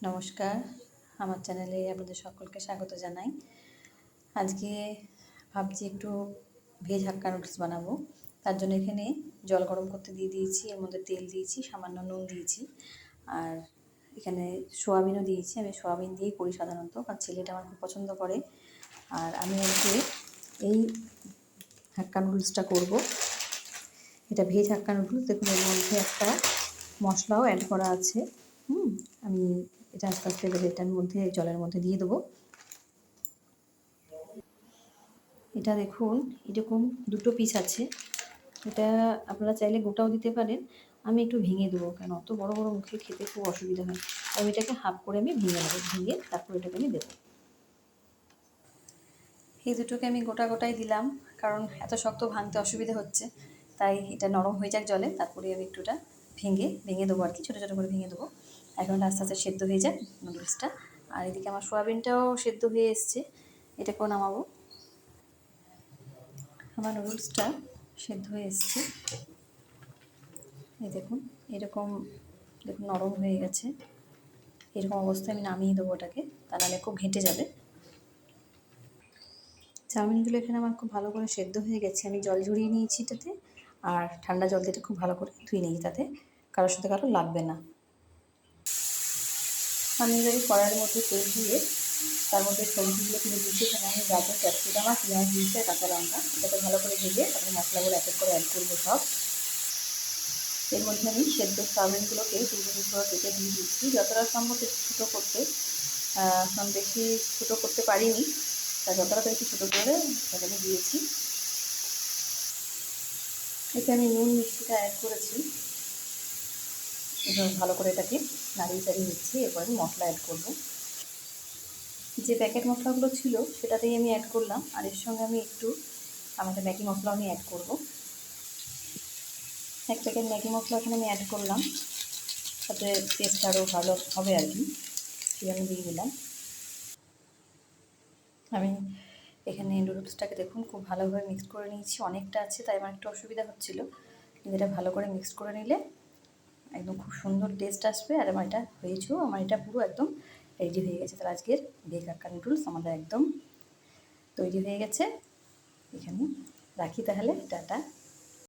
নমস্কার, আমার চ্যানেলে আপনাদের সকলকে স্বাগত জানাই। আজকে ভাবছি একটু ভেজ হাক্কা নুডলস বানাবো। তার জন্য এখানে জল গরম করতে দিয়ে দিয়েছি, এর মধ্যে তেল দিয়েছি, সামান্য নুন দিয়েছি, আর এখানে সোয়াবিনও দিয়েছি। আমি সোয়াবিন দিয়েই করি সাধারণত, কারণ ছেলেটা আমার খুব পছন্দ করে। আর আমি আজকে এই হাক্কা নুডলসটা করবো। এটা ভেজ হাক্কা নুডলস। দেখুন, এর মধ্যে একটা মশলাও অ্যাড করা আছে। আমি এটা আস্তে আস্তে এটার মধ্যে জলের মধ্যে দিয়ে দেবো। এটা দেখুন, এরকম দুটো পিস আছে। এটা আপনারা চাইলে গোটাও দিতে পারেন। আমি একটু ভেঙে দেবো, কারণ অত বড় বড় মুখে খেতে খুব অসুবিধা হয়। আমি এটাকে হাফ করে আমি ভেঙে নেবো, ভেঙে তারপর এটাকে আমি দেবো। এই দুটোকে আমি গোটা গোটাই দিলাম, কারণ এত শক্ত ভাঙতে অসুবিধা হচ্ছে। তাই এটা নরম হয়ে যাক জলে, তারপরে আমি একটুটা ভেঙে দেবো আর কি, ছোটো ছোটো করে ভেঙে দেবো। এখন আস্তে আস্তে সেদ্ধ হয়ে যাক নুডলসটা। আর এদিকে আমার সোয়াবিনটাও সেদ্ধ হয়ে এসছে, এটাকেও নামাবো। আমার নুডলসটা সেদ্ধ হয়ে এসছে, এই দেখুন এরকম, দেখুন নরম হয়ে গেছে। এরকম অবস্থায় আমি নামিয়ে দেবো ওটাকে, তা নাহলে খুব ঘেঁটে যাবে। চাউমিনগুলো এখানে আমার খুব ভালো করে সেদ্ধ হয়ে গেছে। আমি জল ঝরিয়ে নিয়েছি এটাতে, আর ঠান্ডা জল দিয়ে খুব ভালো করে ধুয়ে নিয়েছি, তাতে কারোর সাথে কারো লাগবে না। আমি এবারে কড়াইয়ের মধ্যে তেল দিয়ে তার মধ্যে সবজিগুলো কিনে দিয়েছি। এখানে আমি গাজর, ক্যাপসিকাম আর পেঁয়াজ দিয়েছি, কাঁচা লঙ্কা। এটাকে ভালো করে ভেজে তারপরে মশলাগুলো এক এক করে অ্যাড করবো সব। এর মধ্যে আমি সেদ্ধ চাউমিনগুলোকে টুকরো টুকরো কেটে দিয়ে দিচ্ছি, যতটা সম্ভব একটু ছোটো করতে। কারণ বেশি ছোটো করতে পারিনি, তাই যতটা একটু ছোটো করে সেখানে দিয়েছি। এতে আমি নুন মিষ্টিটা অ্যাড করেছি। এবার ভালো করে এটাকে নাড়িয়ে চাড়িয়ে দিচ্ছি। এরপরে মশলা অ্যাড করব। যে প্যাকেট মশলাগুলো ছিল সেটাতেই আমি অ্যাড করলাম, আর এর সঙ্গে আমি একটু আমাদের ম্যাগি মশলা আমি অ্যাড করব। এক প্যাকেট ম্যাগি মশলা এখানে আমি অ্যাড করলাম, তাতে টেস্ট আরও ভালো হবে আর কি, সেটা আমি দিয়ে দিলাম। আমি এখানে নুডলসটাকে দেখুন খুব ভালোভাবে মিক্স করে নিয়েছি। অনেকটা আছে তাই আমার একটু অসুবিধা হচ্ছিলো, কিন্তু এটা ভালো করে মিক্স করে নিলে একদম খুব সুন্দর টেস্ট আসবে। আর আমার এটা হয়েছেও, আমার এটা পুরো একদম রেডি হয়ে গেছে। তাহলে আজকের ভেজ হাক্কা নুডলস আমাদের একদম তৈরি হয়ে গেছে। এখানে রাখি তাহলে, টাটা।